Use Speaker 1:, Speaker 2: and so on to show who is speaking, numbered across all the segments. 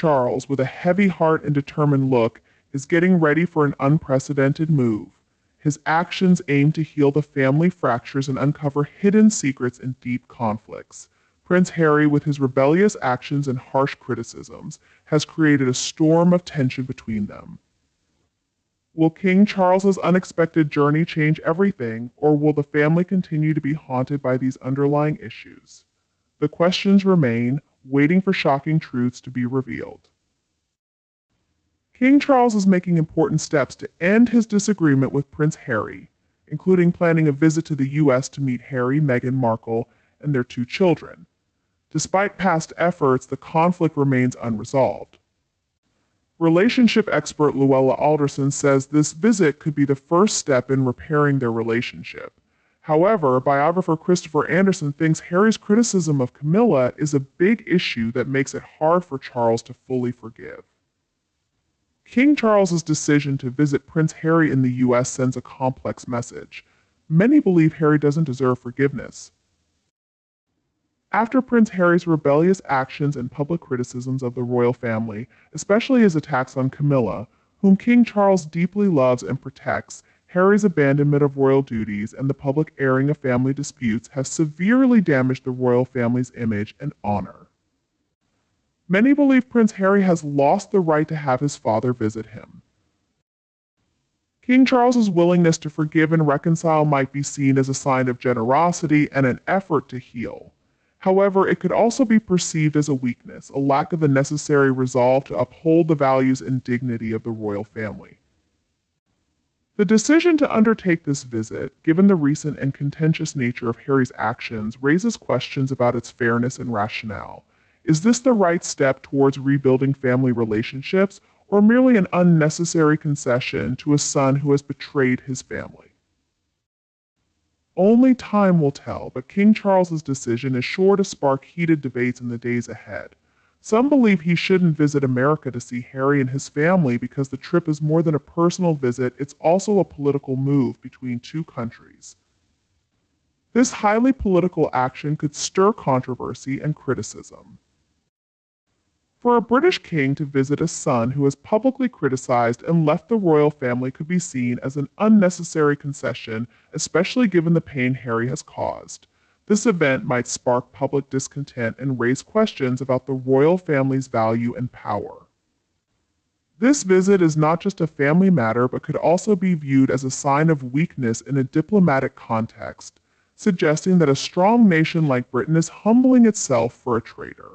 Speaker 1: Charles, with a heavy heart and determined look, is getting ready for an unprecedented move. His actions aim to heal the family fractures and uncover hidden secrets and deep conflicts. Prince Harry, with his rebellious actions and harsh criticisms, has created a storm of tension between them. Will King Charles's unexpected journey change everything, or will the family continue to be haunted by these underlying issues? The questions remain, waiting for shocking truths to be revealed. King Charles is making important steps to end his disagreement with Prince Harry, including planning a visit to the U.S. to meet Harry, Meghan Markle, and their 2 children. Despite past efforts, the conflict remains unresolved. Relationship expert Luella Alderson says this visit could be the first step in repairing their relationship. However, biographer Christopher Anderson thinks Harry's criticism of Camilla is a big issue that makes it hard for Charles to fully forgive. King Charles's decision to visit Prince Harry in the U.S. sends a complex message. Many believe Harry doesn't deserve forgiveness. After Prince Harry's rebellious actions and public criticisms of the royal family, especially his attacks on Camilla, whom King Charles deeply loves and protects, Harry's abandonment of royal duties and the public airing of family disputes has severely damaged the royal family's image and honor. Many believe Prince Harry has lost the right to have his father visit him. King Charles's willingness to forgive and reconcile might be seen as a sign of generosity and an effort to heal. However, it could also be perceived as a weakness, a lack of the necessary resolve to uphold the values and dignity of the royal family. The decision to undertake this visit, given the recent and contentious nature of Harry's actions, raises questions about its fairness and rationale. Is this the right step towards rebuilding family relationships, or merely an unnecessary concession to a son who has betrayed his family? Only time will tell, but King Charles's decision is sure to spark heated debates in the days ahead. Some believe he shouldn't visit America to see Harry and his family because the trip is more than a personal visit, it's also a political move between 2 countries. This highly political action could stir controversy and criticism. For a British king to visit a son who has publicly criticized and left the royal family could be seen as an unnecessary concession, especially given the pain Harry has caused. This event might spark public discontent and raise questions about the royal family's value and power. This visit is not just a family matter, but could also be viewed as a sign of weakness in a diplomatic context, suggesting that a strong nation like Britain is humbling itself for a traitor.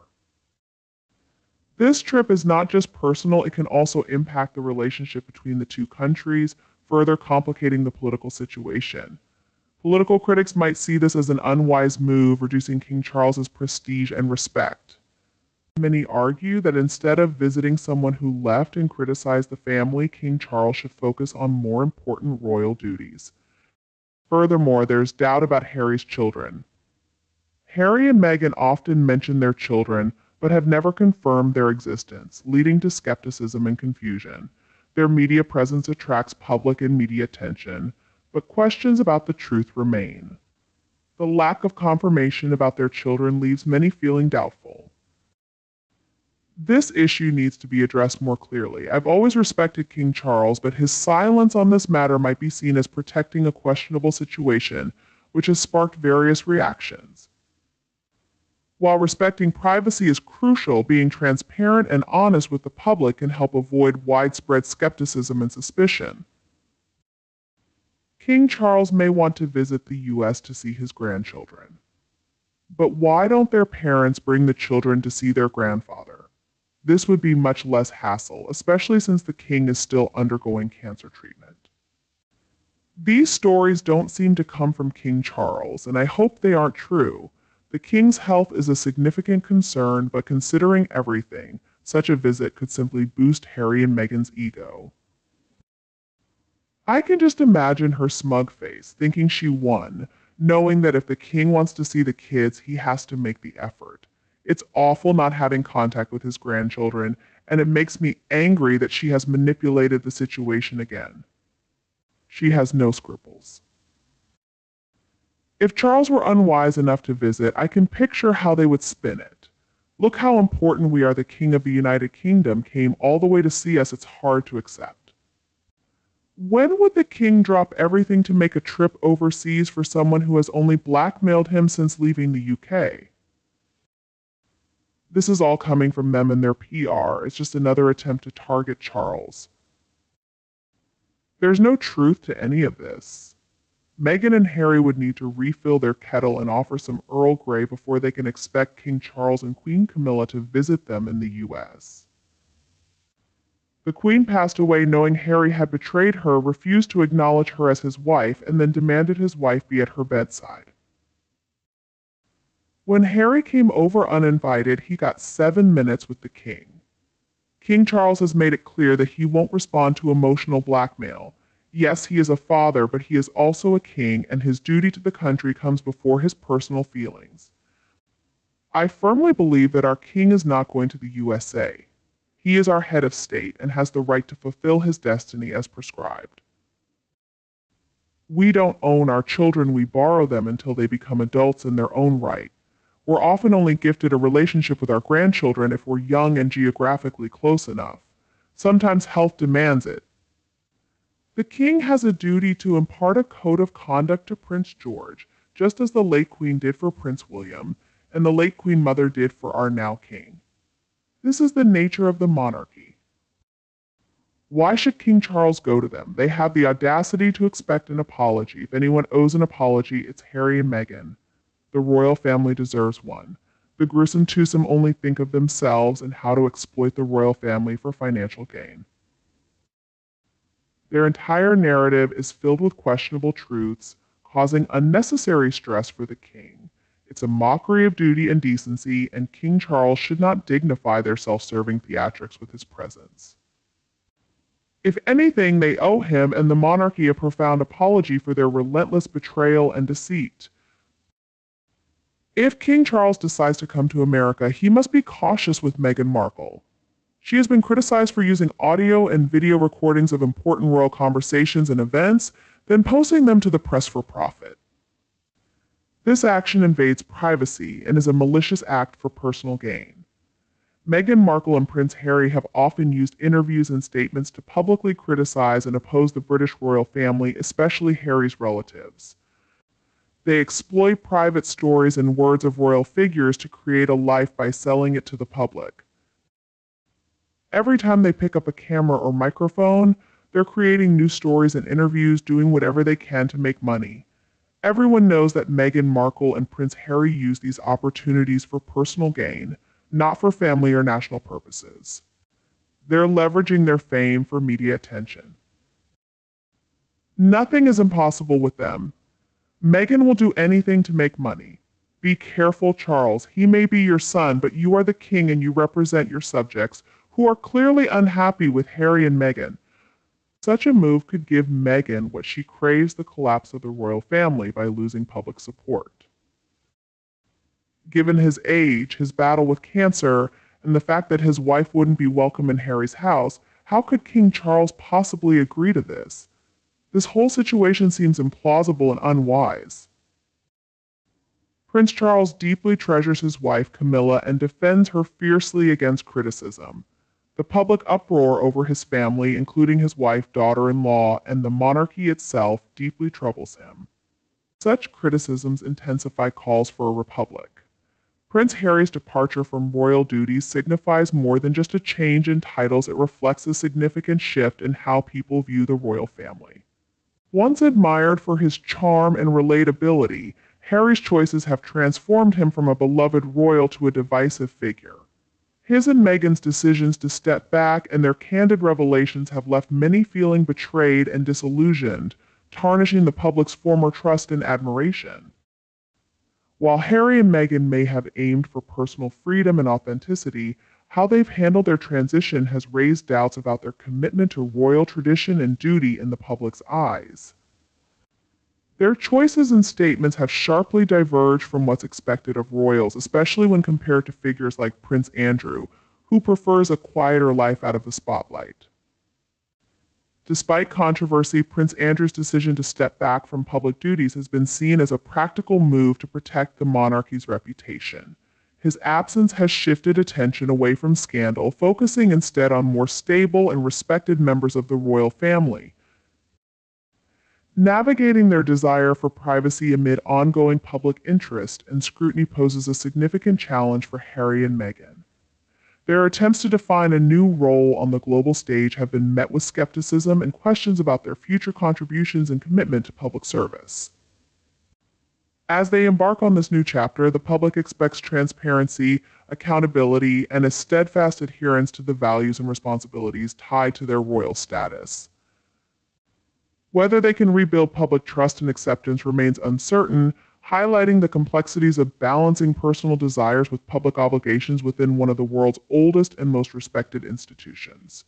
Speaker 1: This trip is not just personal, it can also impact the relationship between the 2 countries, further complicating the political situation. Political critics might see this as an unwise move, reducing King Charles's prestige and respect. Many argue that instead of visiting someone who left and criticized the family, King Charles should focus on more important royal duties. Furthermore, there's doubt about Harry's children. Harry and Meghan often mention their children, but have never confirmed their existence, leading to skepticism and confusion. Their media presence attracts public and media attention, but questions about the truth remain. The lack of confirmation about their children leaves many feeling doubtful. This issue needs to be addressed more clearly. I've always respected King Charles, but his silence on this matter might be seen as protecting a questionable situation, which has sparked various reactions. While respecting privacy is crucial, being transparent and honest with the public can help avoid widespread skepticism and suspicion. King Charles may want to visit the U.S. to see his grandchildren. But why don't their parents bring the children to see their grandfather? This would be much less hassle, especially since the king is still undergoing cancer treatment. These stories don't seem to come from King Charles, and I hope they aren't true. The king's health is a significant concern, but considering everything, such a visit could simply boost Harry and Meghan's ego. I can just imagine her smug face, thinking she won, knowing that if the king wants to see the kids, he has to make the effort. It's awful not having contact with his grandchildren, and it makes me angry that she has manipulated the situation again. She has no scruples. If Charles were unwise enough to visit, I can picture how they would spin it. Look how important we are. The King of the United Kingdom came all the way to see us. It's hard to accept. When would the king drop everything to make a trip overseas for someone who has only blackmailed him since leaving the UK? This is all coming from them and their PR. It's just another attempt to target Charles. There's no truth to any of this. Meghan and Harry would need to refill their kettle and offer some Earl Grey before they can expect King Charles and Queen Camilla to visit them in the US. The Queen passed away knowing Harry had betrayed her, refused to acknowledge her as his wife, and then demanded his wife be at her bedside. When Harry came over uninvited, he got 7 minutes with the King. King Charles has made it clear that he won't respond to emotional blackmail. Yes, he is a father, but he is also a king, and his duty to the country comes before his personal feelings. I firmly believe that our king is not going to the USA. He is our head of state and has the right to fulfill his destiny as prescribed. We don't own our children, we borrow them until they become adults in their own right. We're often only gifted a relationship with our grandchildren if we're young and geographically close enough. Sometimes health demands it. The king has a duty to impart a code of conduct to Prince George, just as the late Queen did for Prince William, and the late Queen Mother did for our now king. This is the nature of the monarchy. Why should King Charles go to them? They have the audacity to expect an apology. If anyone owes an apology, it's Harry and Meghan. The royal family deserves one. The gruesome twosome only think of themselves and how to exploit the royal family for financial gain. Their entire narrative is filled with questionable truths, causing unnecessary stress for the king. It's a mockery of duty and decency, and King Charles should not dignify their self-serving theatrics with his presence. If anything, they owe him and the monarchy a profound apology for their relentless betrayal and deceit. If King Charles decides to come to America, he must be cautious with Meghan Markle. She has been criticized for using audio and video recordings of important royal conversations and events, then posting them to the press for profit. This action invades privacy and is a malicious act for personal gain. Meghan Markle and Prince Harry have often used interviews and statements to publicly criticize and oppose the British royal family, especially Harry's relatives. They exploit private stories and words of royal figures to create a life by selling it to the public. Every time they pick up a camera or microphone, they're creating new stories and interviews, doing whatever they can to make money. Everyone knows that Meghan Markle and Prince Harry use these opportunities for personal gain, not for family or national purposes. They're leveraging their fame for media attention. Nothing is impossible with them. Meghan will do anything to make money. Be careful, Charles. He may be your son, but you are the king and you represent your subjects, who are clearly unhappy with Harry and Meghan. Such a move could give Meghan what she craves: the collapse of the royal family by losing public support. Given his age, his battle with cancer, and the fact that his wife wouldn't be welcome in Harry's house, how could King Charles possibly agree to this? This whole situation seems implausible and unwise. Prince Charles deeply treasures his wife, Camilla, and defends her fiercely against criticism. The public uproar over his family, including his wife, daughter-in-law, and the monarchy itself, deeply troubles him. Such criticisms intensify calls for a republic. Prince Harry's departure from royal duties signifies more than just a change in titles. It reflects a significant shift in how people view the royal family. Once admired for his charm and relatability, Harry's choices have transformed him from a beloved royal to a divisive figure. His and Meghan's decisions to step back and their candid revelations have left many feeling betrayed and disillusioned, tarnishing the public's former trust and admiration. While Harry and Meghan may have aimed for personal freedom and authenticity, how they've handled their transition has raised doubts about their commitment to royal tradition and duty in the public's eyes. Their choices and statements have sharply diverged from what's expected of royals, especially when compared to figures like Prince Andrew, who prefers a quieter life out of the spotlight. Despite controversy, Prince Andrew's decision to step back from public duties has been seen as a practical move to protect the monarchy's reputation. His absence has shifted attention away from scandal, focusing instead on more stable and respected members of the royal family. Navigating their desire for privacy amid ongoing public interest and scrutiny poses a significant challenge for Harry and Meghan. Their attempts to define a new role on the global stage have been met with skepticism and questions about their future contributions and commitment to public service. As they embark on this new chapter, the public expects transparency, accountability, and a steadfast adherence to the values and responsibilities tied to their royal status. Whether they can rebuild public trust and acceptance remains uncertain, highlighting the complexities of balancing personal desires with public obligations within one of the world's oldest and most respected institutions.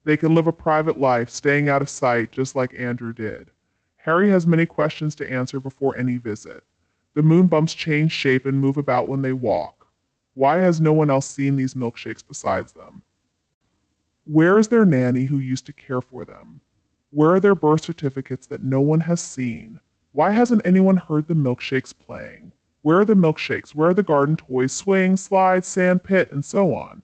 Speaker 1: They can live a private life, staying out of sight, just like Andrew did. Harry has many questions to answer before any visit. The moon bumps change shape and move about when they walk. Why has no one else seen these milkshakes besides them? Where is their nanny who used to care for them? Where are their birth certificates that no one has seen? Why hasn't anyone heard the milkshakes playing? Where are the milkshakes? Where are the garden toys, swings, slides, sand pit, and so on?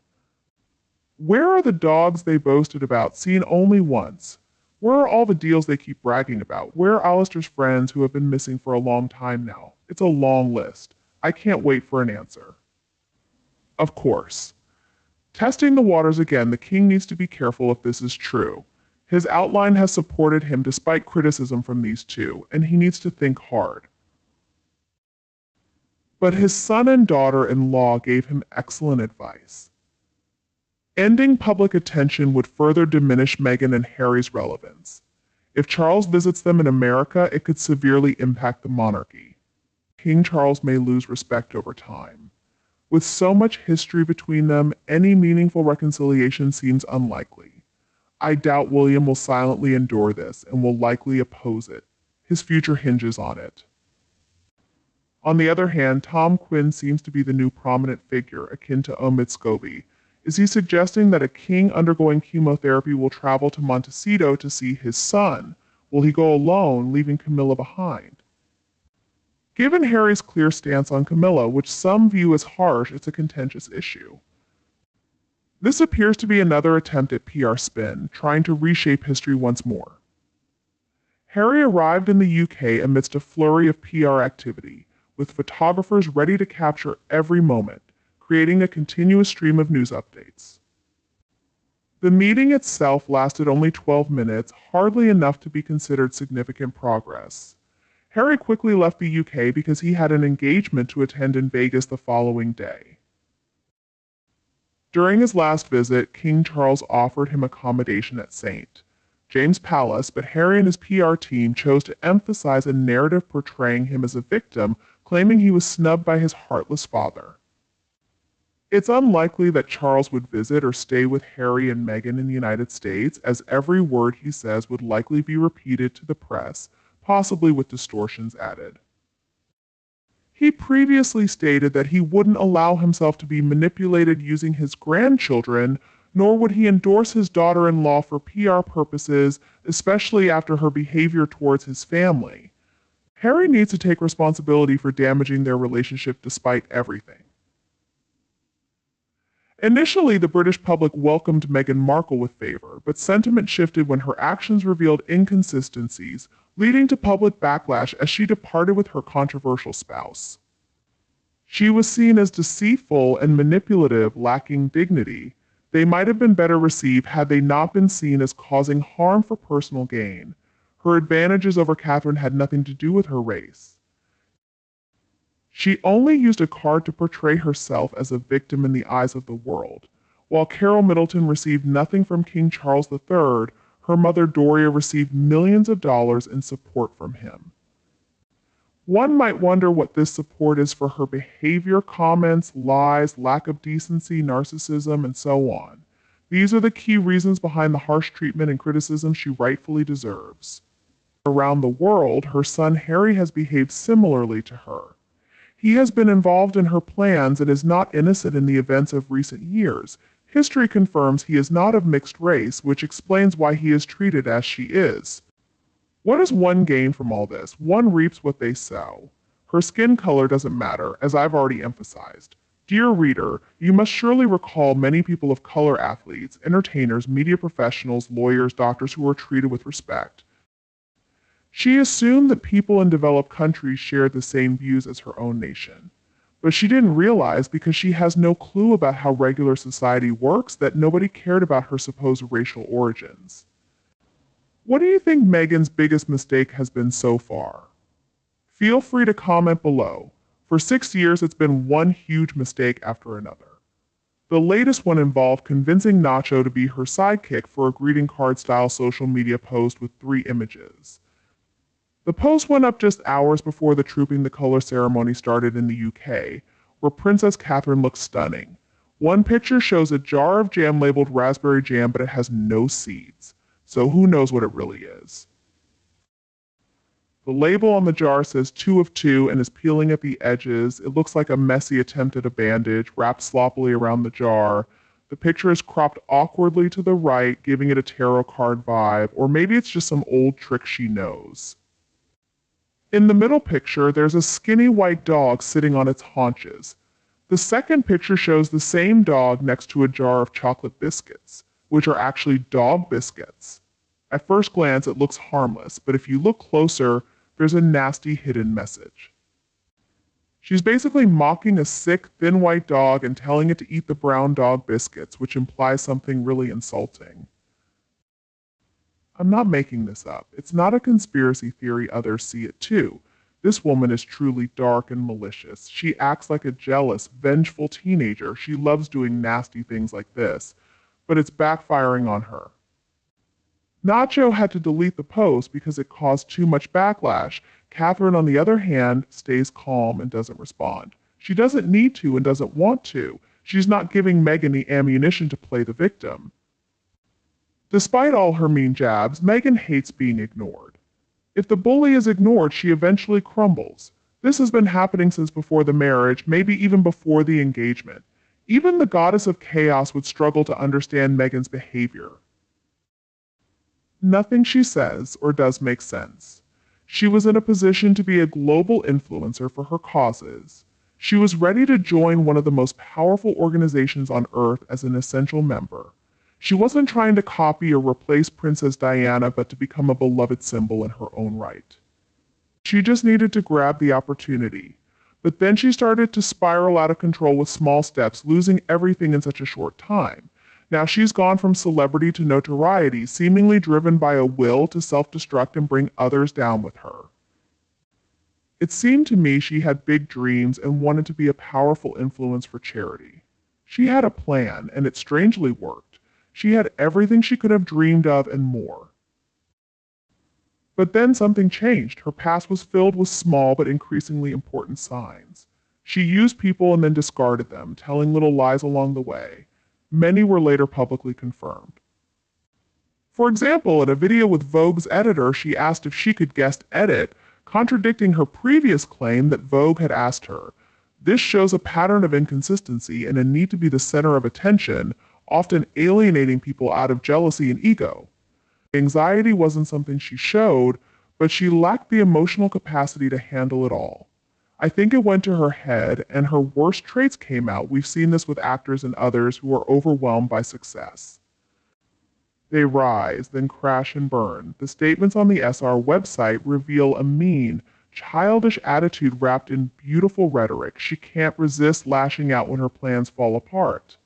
Speaker 1: Where are the dogs they boasted about, seen only once? Where are all the deals they keep bragging about? Where are Alistair's friends who have been missing for a long time now? It's a long list. I can't wait for an answer. Of course. Testing the waters again, the king needs to be careful if this is true. His outline has supported him despite criticism from these two, and he needs to think hard. But his son and daughter-in-law gave him excellent advice. Ending public attention would further diminish Meghan and Harry's relevance. If Charles visits them in America, it could severely impact the monarchy. King Charles may lose respect over time. With so much history between them, any meaningful reconciliation seems unlikely. I doubt William will silently endure this and will likely oppose it. His future hinges on it. On the other hand, Tom Quinn seems to be the new prominent figure, akin to Omid Scobie. Is he suggesting that a king undergoing chemotherapy will travel to Montecito to see his son? Will he go alone, leaving Camilla behind? Given Harry's clear stance on Camilla, which some view as harsh, it's a contentious issue. This appears to be another attempt at PR spin, trying to reshape history once more. Harry arrived in the UK amidst a flurry of PR activity, with photographers ready to capture every moment, creating a continuous stream of news updates. The meeting itself lasted only 12 minutes, hardly enough to be considered significant progress. Harry quickly left the UK because he had an engagement to attend in Vegas the following day. During his last visit, King Charles offered him accommodation at St. James Palace, but Harry and his PR team chose to emphasize a narrative portraying him as a victim, claiming he was snubbed by his heartless father. It's unlikely that Charles would visit or stay with Harry and Meghan in the United States, as every word he says would likely be repeated to the press, possibly with distortions added. He previously stated that he wouldn't allow himself to be manipulated using his grandchildren, nor would he endorse his daughter-in-law for PR purposes, especially after her behavior towards his family. Harry needs to take responsibility for damaging their relationship despite everything. Initially, the British public welcomed Meghan Markle with favor, but sentiment shifted when her actions revealed inconsistencies, leading to public backlash as she departed with her controversial spouse. She was seen as deceitful and manipulative, lacking dignity. They might have been better received had they not been seen as causing harm for personal gain. Her advantages over Catherine had nothing to do with her race. She only used a card to portray herself as a victim in the eyes of the world. While Carol Middleton received nothing from King Charles III, her mother Doria received millions of dollars in support from him. One might wonder what this support is for her behavior, comments, lies, lack of decency, narcissism, and so on. These are the key reasons behind the harsh treatment and criticism she rightfully deserves. Around the world, her son Harry has behaved similarly to her. He has been involved in her plans and is not innocent in the events of recent years. History confirms he is not of mixed race, which explains why he is treated as she is. What does one gain from all this? One reaps what they sow. Her skin color doesn't matter, as I've already emphasized. Dear reader, you must surely recall many people of color athletes, entertainers, media professionals, lawyers, doctors who were treated with respect. She assumed that people in developed countries shared the same views as her own nation. But she didn't realize, because she has no clue about how regular society works, that nobody cared about her supposed racial origins. What do you think Meghan's biggest mistake has been so far? Feel free to comment below. For 6 years, it's been one huge mistake after another. The latest one involved convincing Nacho to be her sidekick for a greeting card style social media post with 3 images. The post went up just hours before the Trooping the Colour ceremony started in the UK, where Princess Catherine looks stunning. One picture shows a jar of jam labeled raspberry jam, but it has no seeds, so who knows what it really is. The label on the jar says 2 of 2 and is peeling at the edges. It looks like a messy attempt at a bandage, wrapped sloppily around the jar. The picture is cropped awkwardly to the right, giving it a tarot card vibe, or maybe it's just some old trick she knows. In the middle picture, there's a skinny white dog sitting on its haunches. The second picture shows the same dog next to a jar of chocolate biscuits, which are actually dog biscuits. At first glance, it looks harmless, but if you look closer, there's a nasty hidden message. She's basically mocking a sick, thin white dog and telling it to eat the brown dog biscuits, which implies something really insulting. I'm not making this up. It's not a conspiracy theory, others see it too. This woman is truly dark and malicious. She acts like a jealous, vengeful teenager. She loves doing nasty things like this, but it's backfiring on her. Nacho had to delete the post because it caused too much backlash. Catherine, on the other hand, stays calm and doesn't respond. She doesn't need to and doesn't want to. She's not giving Meghan the ammunition to play the victim. Despite all her mean jabs, Meghan hates being ignored. If the bully is ignored, she eventually crumbles. This has been happening since before the marriage, maybe even before the engagement. Even the goddess of chaos would struggle to understand Meghan's behavior. Nothing she says or does makes sense. She was in a position to be a global influencer for her causes. She was ready to join one of the most powerful organizations on earth as an essential member. She wasn't trying to copy or replace Princess Diana, but to become a beloved symbol in her own right. She just needed to grab the opportunity. But then she started to spiral out of control with small steps, losing everything in such a short time. Now she's gone from celebrity to notoriety, seemingly driven by a will to self-destruct and bring others down with her. It seemed to me she had big dreams and wanted to be a powerful influence for charity. She had a plan, and it strangely worked. She had everything she could have dreamed of and more. But then something changed. Her past was filled with small but increasingly important signs. She used people and then discarded them, telling little lies along the way. Many were later publicly confirmed. For example, in a video with Vogue's editor, she asked if she could guest edit, contradicting her previous claim that Vogue had asked her. This shows a pattern of inconsistency and a need to be the center of attention, often alienating people out of jealousy and ego. Anxiety wasn't something she showed, but she lacked the emotional capacity to handle it all. I think it went to her head, and her worst traits came out. We've seen this with actors and others who are overwhelmed by success. They rise, then crash and burn. The statements on the SR website reveal a mean, childish attitude wrapped in beautiful rhetoric. She can't resist lashing out when her plans fall apart.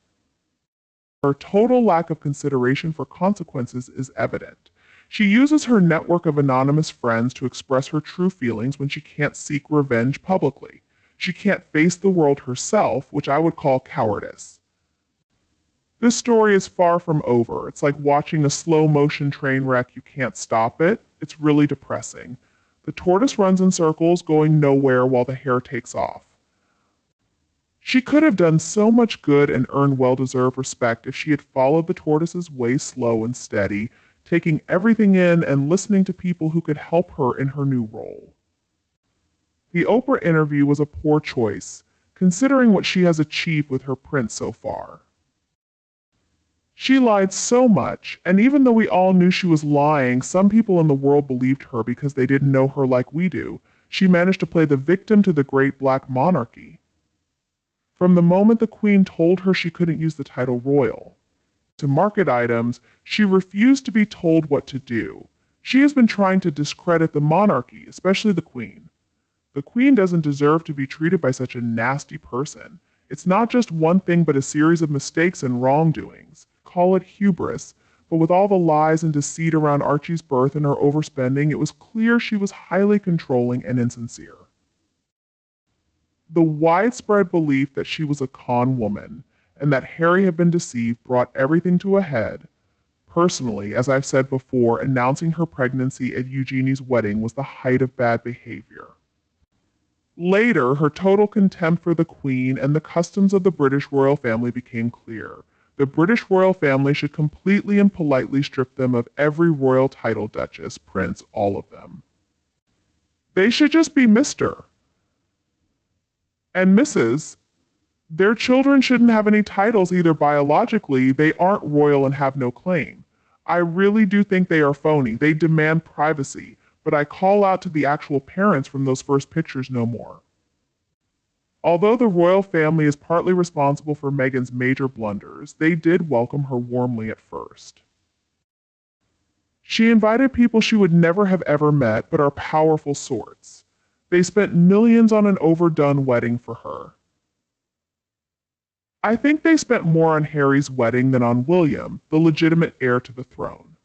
Speaker 1: Her total lack of consideration for consequences is evident. She uses her network of anonymous friends to express her true feelings when she can't seek revenge publicly. She can't face the world herself, which I would call cowardice. This story is far from over. It's like watching a slow-motion train wreck. You can't stop it. It's really depressing. The tortoise runs in circles, going nowhere while the hare takes off. She could have done so much good and earned well-deserved respect if she had followed the tortoise's way, slow and steady, taking everything in and listening to people who could help her in her new role. The Oprah interview was a poor choice, considering what she has achieved with her prince so far. She lied so much, and even though we all knew she was lying, some people in the world believed her because they didn't know her like we do. she managed to play the victim to the great black monarchy. From the moment the Queen told her she couldn't use the title royal to market items, she refused to be told what to do. She has been trying to discredit the monarchy, especially the Queen. The Queen doesn't deserve to be treated by such a nasty person. It's not just one thing but a series of mistakes and wrongdoings. Call it hubris, but with all the lies and deceit around Archie's birth and her overspending, it was clear she was highly controlling and insincere. The widespread belief that she was a con woman and that Harry had been deceived brought everything to a head. Personally, as I've said before, announcing her pregnancy at Eugenie's wedding was the height of bad behavior. Later, her total contempt for the Queen and the customs of the British royal family became clear. The British royal family should completely and politely strip them of every royal title, Duchess, Prince, all of them. They should just be Mr. and Mrs. Their children shouldn't have any titles either biologically. They aren't royal and have no claim. I really do think they are phony. They demand privacy, but I call out to the actual parents from those first pictures no more. Although the royal family is partly responsible for Meghan's major blunders, they did welcome her warmly at first. She invited people she would never have ever met, but are powerful sorts. They spent millions on an overdone wedding for her. I think they spent more on Harry's wedding than on William, the legitimate heir to the throne.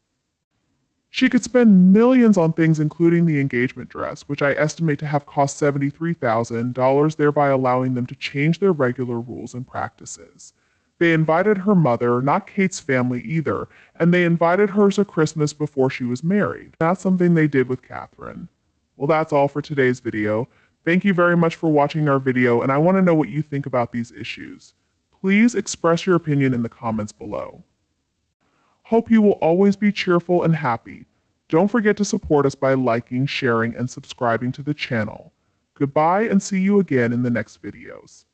Speaker 1: She could spend millions on things including the engagement dress, which I estimate to have cost $73,000, thereby allowing them to change their regular rules and practices. They invited her mother, not Kate's family either, and they invited her to Christmas before she was married. Not something they did with Catherine. Well, that's all for today's video. Thank you very much for watching our video, and I want to know what you think about these issues. Please express your opinion in the comments below. Hope you will always be cheerful and happy. Don't forget to support us by liking, sharing, and subscribing to the channel. Goodbye and see you again in the next videos.